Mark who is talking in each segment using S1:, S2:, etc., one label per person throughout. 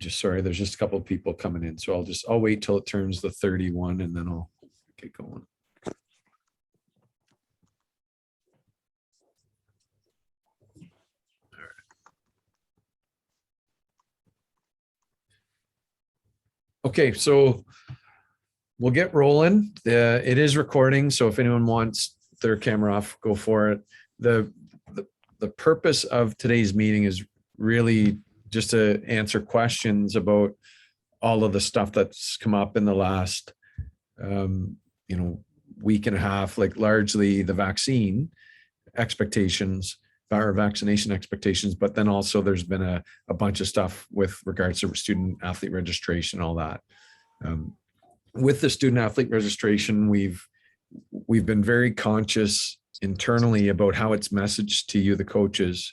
S1: Sorry, there's just a couple of people coming in, so I'll wait till it turns the 31 and then I'll get going. Okay, so we'll get rolling. It is recording, so if anyone wants their camera off, go for it. The purpose of today's meeting is really just to answer questions about all of the stuff that's come up in the last, week and a half, like largely the vaccine expectations, or vaccination expectations, but then also there's been a bunch of stuff with regards to student athlete registration, all that. With the student athlete registration, we've been very conscious internally about how it's messaged to you, the coaches,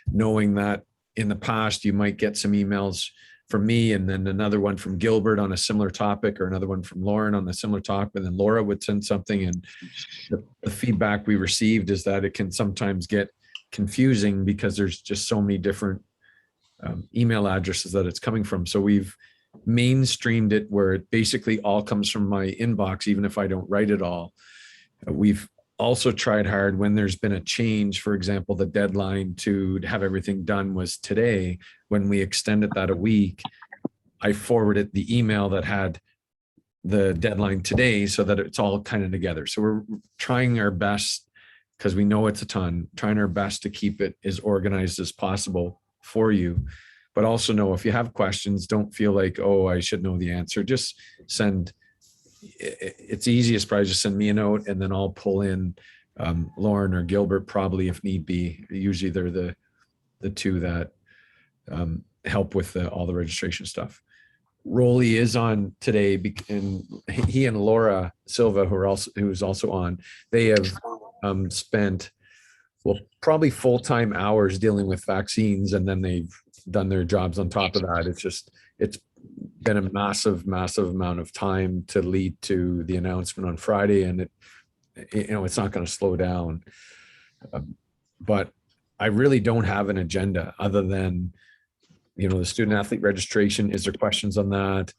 S1: knowing that in the past you might get some emails from me and then another one from Gilbert on a similar topic, or another one from Lauren on a similar topic, and then Laura would send something. And the feedback we received is that it can sometimes get confusing because there's just so many different email addresses that it's coming from. So we've mainstreamed it where it basically all comes from my inbox, even if I don't write it all. We've also tried hard when there's been a change. For example, the deadline to have everything done was today. When we extended that a week, I forwarded the email that had the deadline today so that it's all kind of together. So we're trying our best, because we know it's a ton, trying our best to keep it as organized as possible for you. But also know if you have questions, don't feel like, oh, I should know the answer. Just send. It's easiest probably just send me a note, and then I'll pull in Lauren or Gilbert probably if need be. Usually they're the two that help with all the registration stuff. Rolly is on today, and he and Laura Silva, who's also on, they have spent probably full-time hours dealing with vaccines, and then they've done their jobs on top of that. It's been a massive amount of time to lead to the announcement on Friday, and it's not going to slow down. But I really don't have an agenda other than, the student athlete registration. Is there questions on that?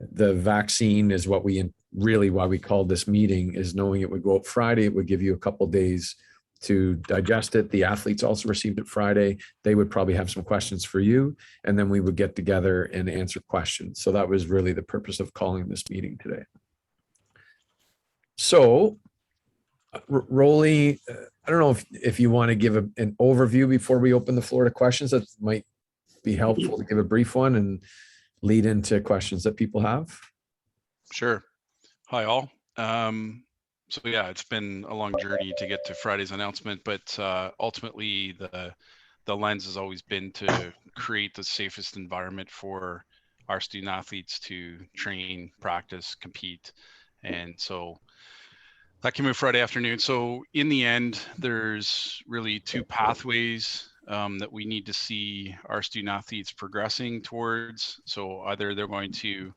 S1: The vaccine is why we called this meeting, is knowing it would go up Friday. It would give you a couple days to digest it. The athletes also received it Friday. They would probably have some questions for you, and then we would get together and answer questions. So that was really the purpose of calling this meeting today. So Rolly, I don't know if you want to give an overview before we open the floor to questions. That might be helpful to give a brief one and lead into questions that people have.
S2: Sure. Hi, all. So yeah, it's been a long journey to get to Friday's announcement, but ultimately the lens has always been to create the safest environment for our student athletes to train, practice, compete. And so that came in Friday afternoon. So in the end, there's really two pathways that we need to see our student athletes progressing towards. So either they're going to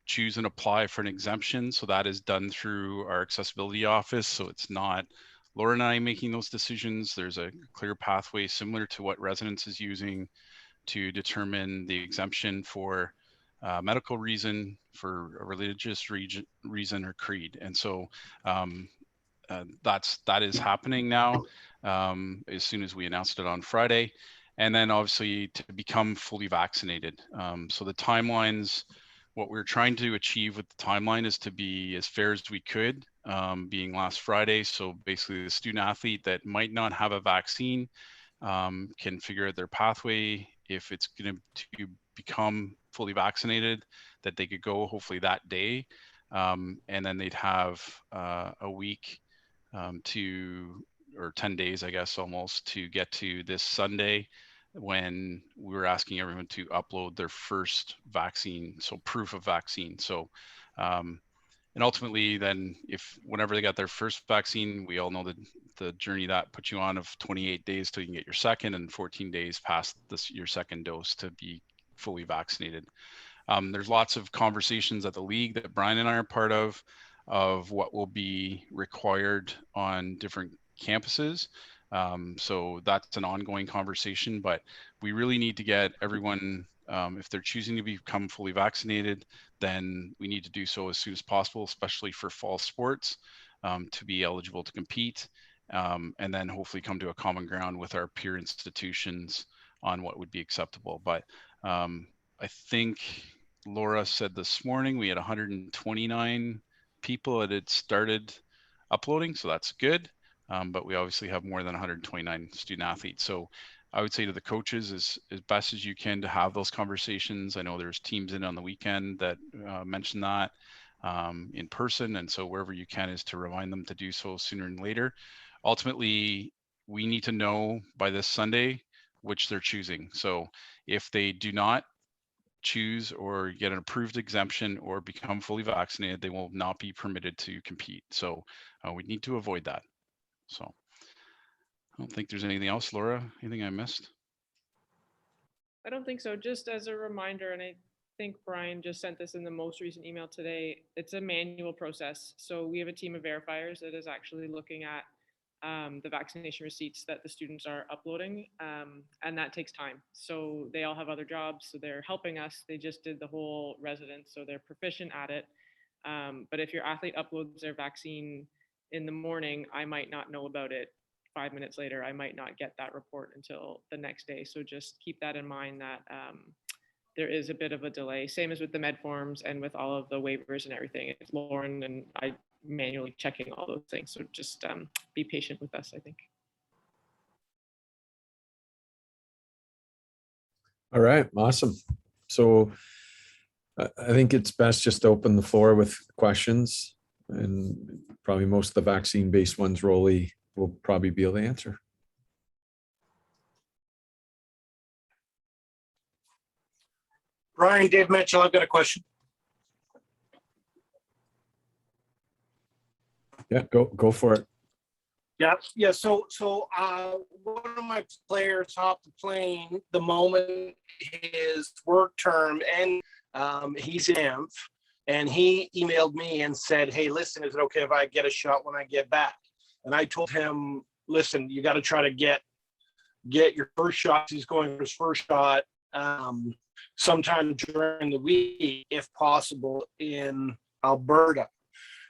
S2: choose and apply for an exemption. So that is done through our accessibility office. So it's not Laura and I making those decisions. There's a clear pathway similar to what Resonance is using to determine the exemption for medical reason, for a religious reason, or creed. And so that is happening now as soon as we announced it on Friday. And then obviously to become fully vaccinated. So the timelines, what we're trying to achieve with the timeline is to be as fair as we could, being last Friday. So basically the student athlete that might not have a vaccine can figure out their pathway. If it's going to become fully vaccinated, that they could go hopefully that day. And then they'd have a week or 10 days, I guess, almost, to get to this Sunday when we were asking everyone to upload their first vaccine, so proof of vaccine. So, and ultimately then whenever they got their first vaccine, we all know the journey that puts you on of 28 days till you can get your second, and 14 days past your second dose to be fully vaccinated. There's lots of conversations at the league that Brian and I are part of what will be required on different campuses. So that's an ongoing conversation, but we really need to get everyone, if they're choosing to become fully vaccinated, then we need to do so as soon as possible, especially for fall sports, to be eligible to compete, and then hopefully come to a common ground with our peer institutions on what would be acceptable. But I think Laura said this morning we had 129 people that had started uploading, so that's good. But we obviously have more than 129 student athletes. So I would say to the coaches, as best as you can to have those conversations. I know there's teams in on the weekend that mention that in person. And so wherever you can is to remind them to do so sooner than later. Ultimately, we need to know by this Sunday which they're choosing. So if they do not choose or get an approved exemption or become fully vaccinated, they will not be permitted to compete. So we need to avoid that. So I don't think there's anything else. Laura, anything I missed?
S3: I don't think so. Just as a reminder, and I think Brian just sent this in the most recent email today, it's a manual process. So we have a team of verifiers that is actually looking at the vaccination receipts that the students are uploading, and that takes time. So they all have other jobs, so they're helping us. They just did the whole residence, so they're proficient at it. But if your athlete uploads their vaccine in the morning, I might not know about it 5 minutes later. I might not get that report until the next day. So just keep that in mind that there is a bit of a delay. Same as with the med forms and with all of the waivers and everything. It's Lauren and I manually checking all those things. So just be patient with us, I think.
S1: All right, awesome. So I think it's best just to open the floor with questions, and probably most of the vaccine-based ones Rolly will probably be able to answer.
S4: Brian, Dave Mitchell, I've got a question.
S1: Yeah, go for it.
S4: Yeah. So one of my players hopped the plane the moment his work term and he's in AMF, and he emailed me and said, "Hey, listen, is it okay if I get a shot when I get back?" And I told him, "Listen, you got to try to get your first shot." He's going for his first shot sometime during the week, if possible, in Alberta.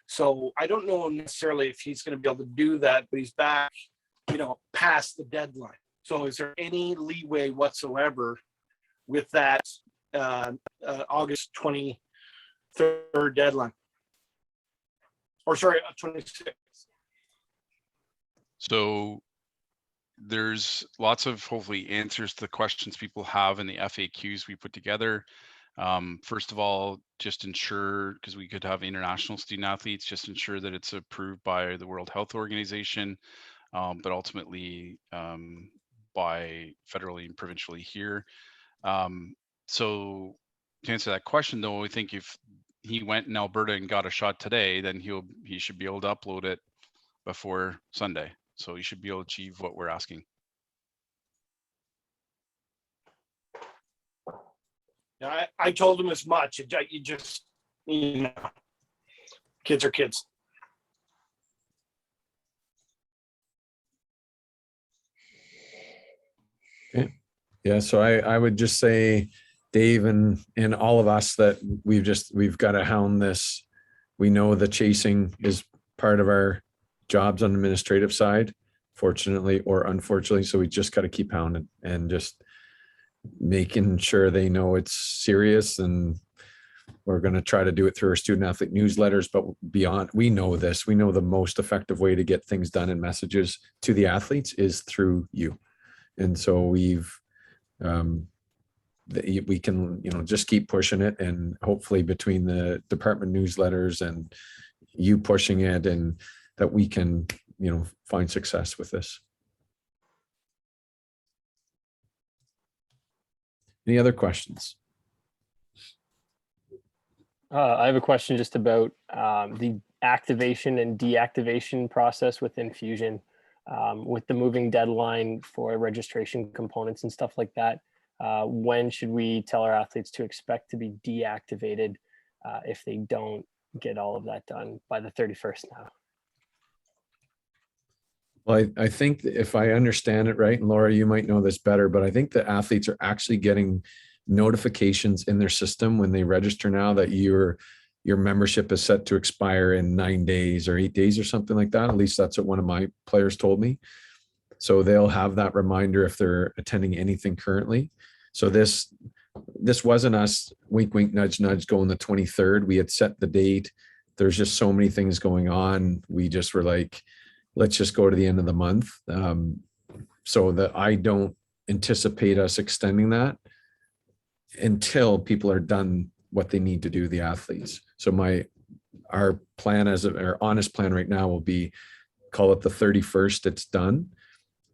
S4: So I don't know necessarily if he's going to be able to do that, but he's back, past the deadline. So is there any leeway whatsoever with that August 23rd deadline? Or sorry, 26th.
S2: So there's lots of hopefully answers to the questions people have in the FAQs we put together. First of all, just ensure, because we could have international student athletes, just ensure that it's approved by the World Health Organization, but ultimately by federally and provincially here. So to answer that question though, I think if he went in Alberta and got a shot today, then he should be able to upload it before Sunday. So he should be able to achieve what we're asking.
S4: I told him as much. You just, kids are kids.
S1: Okay. Yeah, so I would just say, Dave and all of us, that we've got to hound this. We know the chasing is part of our jobs on the administrative side, fortunately or unfortunately. So we just got to keep hounding and just making sure they know it's serious, and we're going to try to do it through our student athlete newsletters. But beyond, we know this. We know the most effective way to get things done and messages to the athletes is through you. And so we can, just keep pushing it, and hopefully between the department newsletters and you pushing it, and that we can, find success with this. Any other questions?
S5: I have a question just about the activation and deactivation process within Fusion, with the moving deadline for registration components and stuff like that. When should we tell our athletes to expect to be deactivated if they don't get all of that done by the 31st now?
S1: Well, I think if I understand it right, and Laura, you might know this better, but I think the athletes are actually getting notifications in their system when they register now that your membership is set to expire in 9 days or 8 days or something like that. At least that's what one of my players told me. So they'll have that reminder if they're attending anything currently. So this wasn't us wink, wink, nudge, nudge going the 23rd. We had set the date. There's just so many things going on. We just were like, let's just go to the end of the month. So that I don't anticipate us extending that until people are done what they need to do, the athletes. So our plan our honest plan right now will be, call it the 31st, it's done.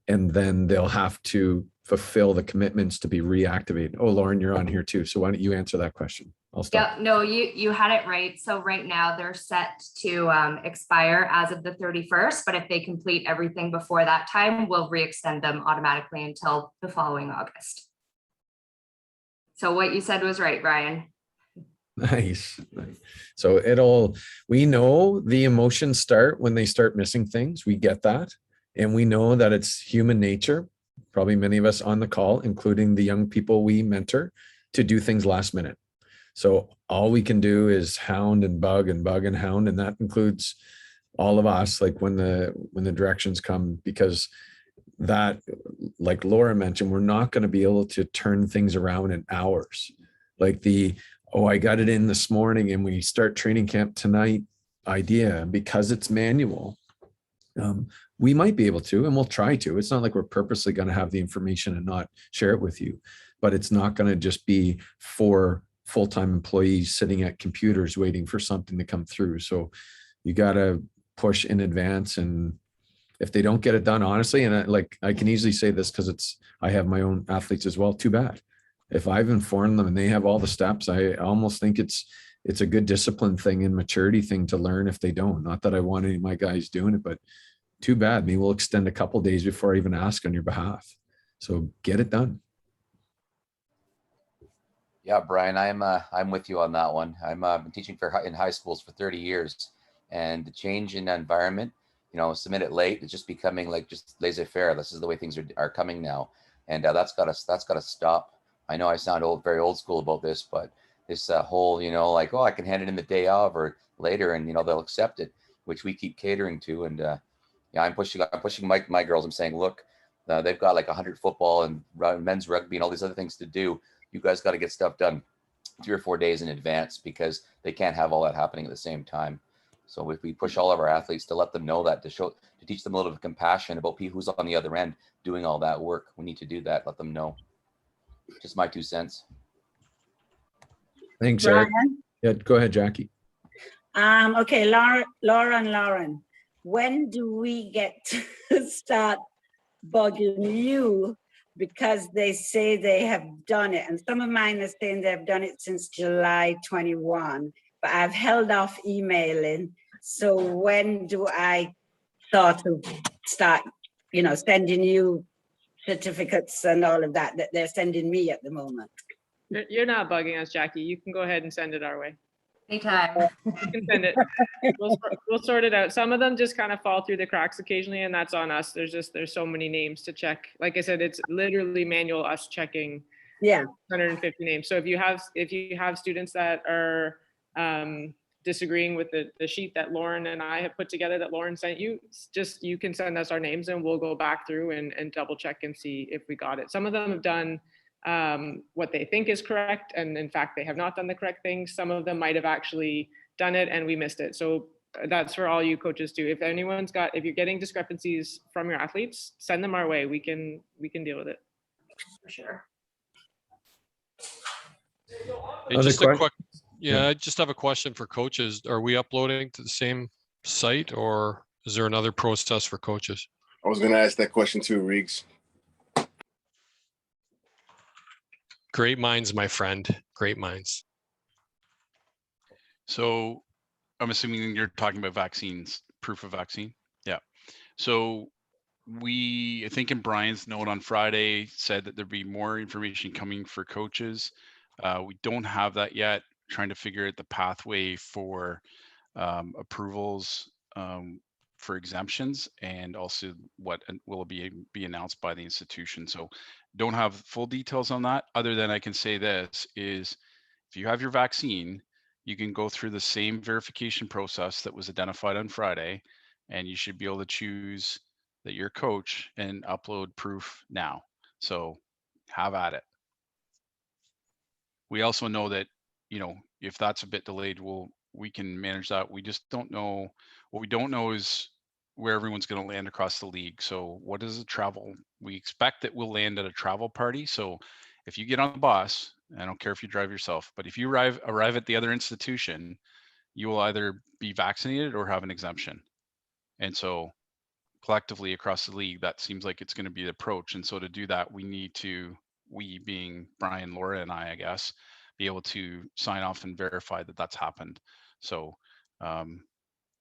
S1: And then they'll have to fulfill the commitments to be reactivated. Oh, Lauren, you're on here too. So why don't you answer that question? I'll stop.
S6: Yep, no, you had it right. So right now they're set to expire as of the 31st, but if they complete everything before that time, we'll re-extend them automatically until the following August. So what you said was right, Brian.
S1: Nice. So we know the emotions start when they start missing things. We get that. And we know that it's human nature, probably many of us on the call, including the young people we mentor, to do things last minute. So all we can do is hound and bug and hound. And that includes all of us, like when the directions come, because that, like Laura mentioned, we're not going to be able to turn things around in hours. Like I got it in this morning and we start training camp tonight idea, because it's manual. We might be able to, and we'll try to. It's not like we're purposely going to have the information and not share it with you, but it's not going to just be for full-time employees sitting at computers waiting for something to come through. So you got to push in advance. And if they don't get it done, honestly, and I can easily say this because I have my own athletes as well, too bad. If I've informed them and they have all the steps, I almost think it's a good discipline thing and maturity thing to learn if they don't. Not that I want any of my guys doing it, but too bad. Maybe we'll extend a couple days before I even ask on your behalf. So get it done.
S7: Yeah, Brian, I'm with you on that one. I'm been teaching in high schools for 30 years, and the change in environment, submit it late, it's just becoming like just laissez-faire. This is the way things are coming now, and that's got to stop. I know I sound very old school about this, but this whole, like, oh, I can hand it in the day of or later, and they'll accept it, which we keep catering to. And yeah, I'm pushing my girls. I'm saying, look, they've got like 100 football and men's rugby and all these other things to do. You guys got to get stuff done 3 or 4 days in advance, because they can't have all that happening at the same time. So if we push all of our athletes to let them know that, to teach them a little bit of compassion about who's on the other end doing all that work, we need to do that. Let them know. Just my 2 cents.
S1: Thanks, Eric. Yeah, go ahead, Jackie.
S8: Okay, Laura and Lauren, when do we get to start bugging you? Because they say they have done it, and some of mine are saying they've done it since July 21, but I've held off emailing. So when do I start sending you certificates and all of that they're sending me at the moment?
S3: You're not bugging us, Jackie. You can go ahead and send it our way.
S6: Anytime.
S3: You can send it. We'll sort it out. Some of them just kind of fall through the cracks occasionally, and that's on us. There's so many names to check. Like I said, it's literally manual us checking.
S8: Yeah.
S3: 150 names. So if you have students that are disagreeing with the sheet that Lauren and I have put together that Lauren sent you, you can send us our names and we'll go back through and double check and see if we got it. Some of them have done what they think is correct, and in fact they have not done the correct thing. Some of them might have actually done it and we missed it. So that's for all you coaches too. If you're getting discrepancies from your athletes, send them our way. We can deal with it.
S6: For sure.
S2: Hey, just a quick, I just have a question for coaches. Are we uploading to the same site, or is there another process for coaches?
S9: I was going to ask that question too, Riggs.
S2: Great minds, my friend. Great minds. So I'm assuming you're talking about vaccines, proof of vaccine. Yeah. So I think in Brian's note on Friday said that there'd be more information coming for coaches. We don't have that yet. Trying to figure out the pathway for approvals. for exemptions, and also what will be announced by the institution. So don't have full details on that, other than I can say this is, if you have your vaccine, you can go through the same verification process that was identified on Friday, and you should be able to choose that you're a coach and upload proof now. So have at it. We also know that, you know, if that's a bit delayed, we can manage that. We just don't know. What we don't know is where everyone's going to land across the league. So what is the travel? We expect that we'll land at a travel party. So if you get on the bus, I don't care if you drive yourself, but if you arrive at the other institution, you will either be vaccinated or have an exemption. And so collectively across the league, that seems like it's going to be the approach. And so to do that, we need to, we being Brian, Laura, and I guess, be able to sign off and verify that that's happened. So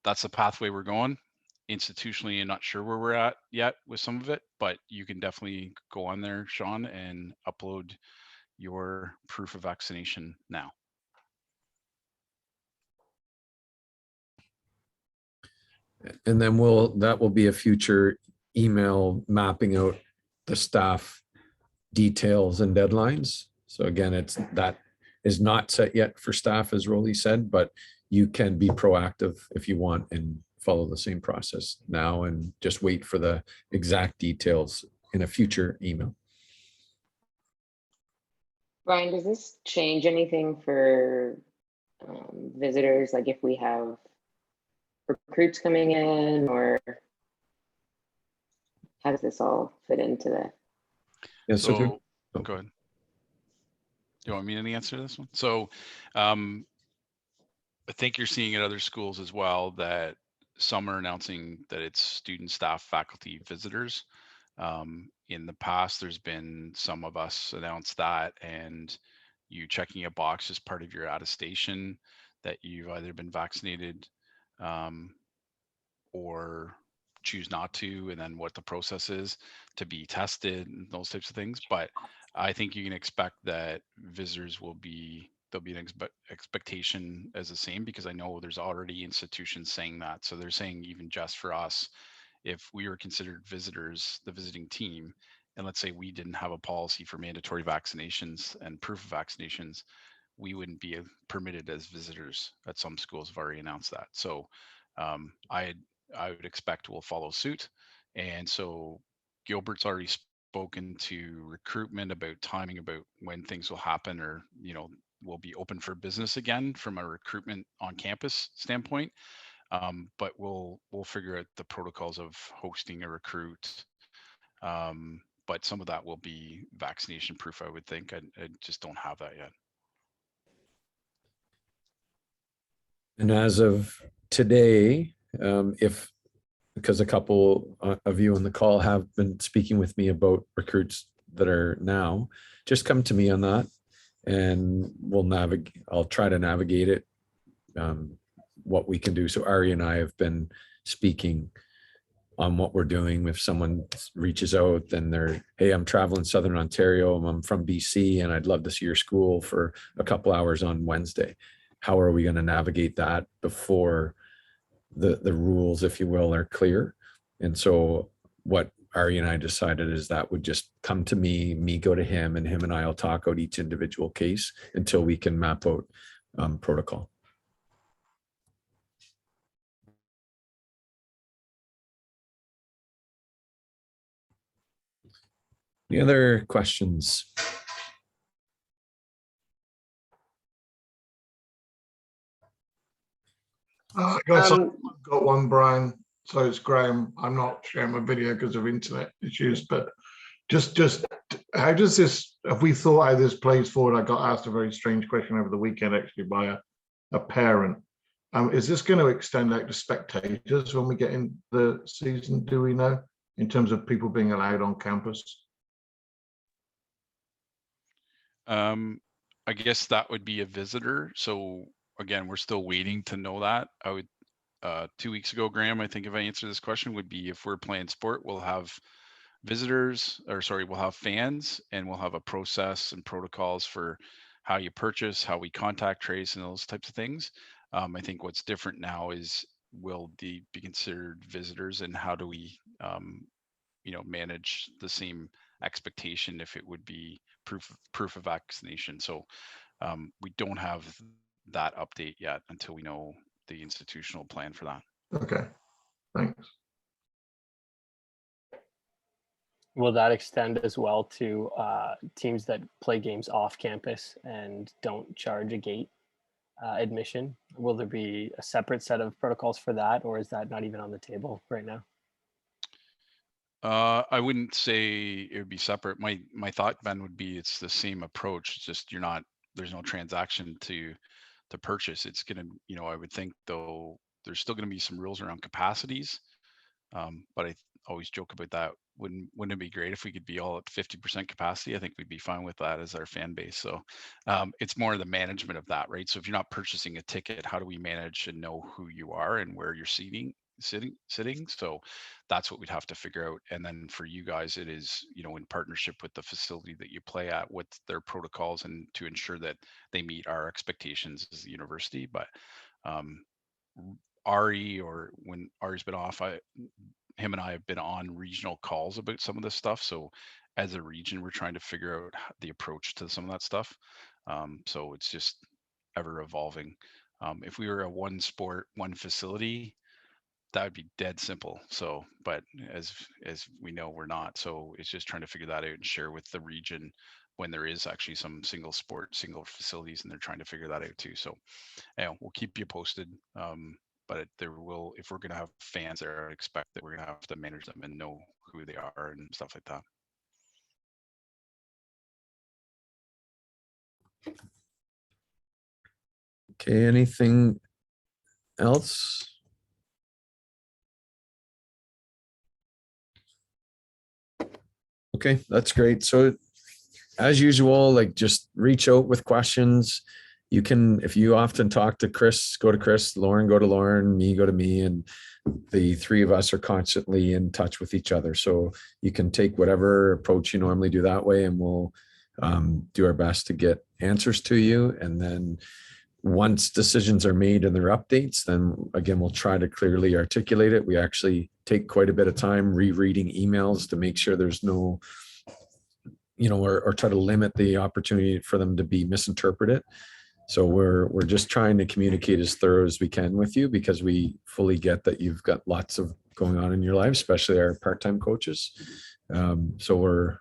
S2: that's the pathway we're going. Institutionally, I'm not sure where we're at yet with some of it, but you can definitely go on there, Sean, and upload your proof of vaccination now.
S1: And then that will be a future email mapping out the staff details and deadlines. So again, that is not set yet for staff, as Rolly said, but you can be proactive if you want and follow the same process now and just wait for the exact details in a future email.
S10: Brian, does this change anything for visitors? Like if we have recruits coming in, or how does this all fit into that?
S1: Yeah,
S2: so go ahead. Do you want me to answer this one? So I think you're seeing at other schools as well that some are announcing that it's student, staff, faculty, visitors. In the past, there's been some of us announce that, and you checking a box as part of your attestation that you've either been vaccinated or choose not to, and then what the process is to be tested and those types of things. But I think you can expect that visitors there'll be an expectation as the same, because I know there's already institutions saying that. So they're saying even just for us, if we were considered visitors, the visiting team, and let's say we didn't have a policy for mandatory vaccinations and proof of vaccinations, we wouldn't be permitted as visitors. At some schools have already announced that. So I would expect we'll follow suit. And so Gilbert's already spoken to recruitment about timing, about when things will happen, or, you know, will be open for business again from a recruitment on campus standpoint. But we'll figure out the protocols of hosting a recruit. But some of that will be vaccination proof, I would think. I just don't have that yet.
S1: And as of today, because a couple of you on the call have been speaking with me about recruits that are now, just come to me on that, and I'll try to navigate it, what we can do. So Ari and I have been speaking on what we're doing. If someone reaches out, then they're, hey, I'm traveling Southern Ontario, I'm from BC, and I'd love to see your school for a couple hours on Wednesday. How are we going to navigate that before the rules, if you will, are clear? And so what Ari and I decided is that would just come to me go to him, and him and I will talk out each individual case until we can map out protocol. Any other questions?
S11: I've got one, Brian. So it's Graham. I'm not sharing my video because of internet issues, but just how does this, have we thought how this plays forward? I got asked a very strange question over the weekend, actually, by a parent. Is this going to extend out to spectators when we get in the season? Do we know, in terms of people being allowed on campus?
S2: I guess that would be a visitor. So again, we're still waiting to know that. I would 2 weeks ago, Graham, I think if I answer this question, would be if we're playing sport, we'll have visitors, or sorry, we'll have fans, and we'll have a process and protocols for how you purchase, how we contact trace, and those types of things. I think what's different now is will be considered visitors, and how do we manage the same expectation if it would be proof of vaccination. So we don't have that update yet until we know the institutional plan for that.
S11: Okay, thanks.
S5: Will that extend as well to teams that play games off campus and don't charge a gate admission? Will there be a separate set of protocols for that, or is that not even on the table right now?
S2: I wouldn't say it would be separate. My thought, Ben, would be it's the same approach. It's just there's no transaction to purchase. It's gonna, I would think though, there's still gonna be some rules around capacities. But I always joke about that. Wouldn't it be great if we could be all at 50% capacity? I think we'd be fine with that as our fan base. So it's more the management of that, right? So if you're not purchasing a ticket, how do we manage and know who you are and where you're sitting? So that's what we'd have to figure out. And then for you guys, it is, in partnership with the facility that you play at, what's their protocols, and to ensure that they meet our expectations as a university. But Ari, or when Ari's been off, him and I have been on regional calls about some of this stuff. So as a region, we're trying to figure out the approach to some of that stuff. So it's just ever evolving. If we were a one sport, one facility, that would be dead simple. So, but as we know, we're not. So it's just trying to figure that out and share with the region when there is actually some single sport, single facilities, and they're trying to figure that out too. So we'll keep you posted. But if we're going to have fans there, I expect that we're going to have to manage them and know who they are and stuff like that.
S1: Okay, anything else? Okay, that's great. So as usual, like, just reach out with questions. You can, if you often talk to Chris, go to Chris, Lauren, go to Lauren, me, go to me, and the three of us are constantly in touch with each other. So you can take whatever approach you normally do that way, and we'll do our best to get answers to you. And then once decisions are made and there are updates, then again, we'll try to clearly articulate it. We actually take quite a bit of time rereading emails to make sure there's no, or try to limit the opportunity for them to be misinterpreted. So we're just trying to communicate as thorough as we can with you, because we fully get that you've got lots of going on in your life, especially our part-time coaches. So we're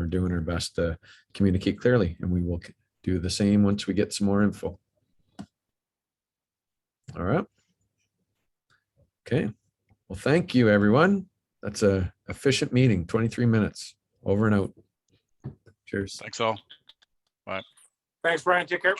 S1: doing our best to communicate clearly, and we will do the same once we get some more info. All right. Okay. Well, thank you, everyone. That's a efficient meeting, 23 minutes, over and out. Cheers.
S2: Thanks all. Bye.
S4: Thanks, Brian. Take care.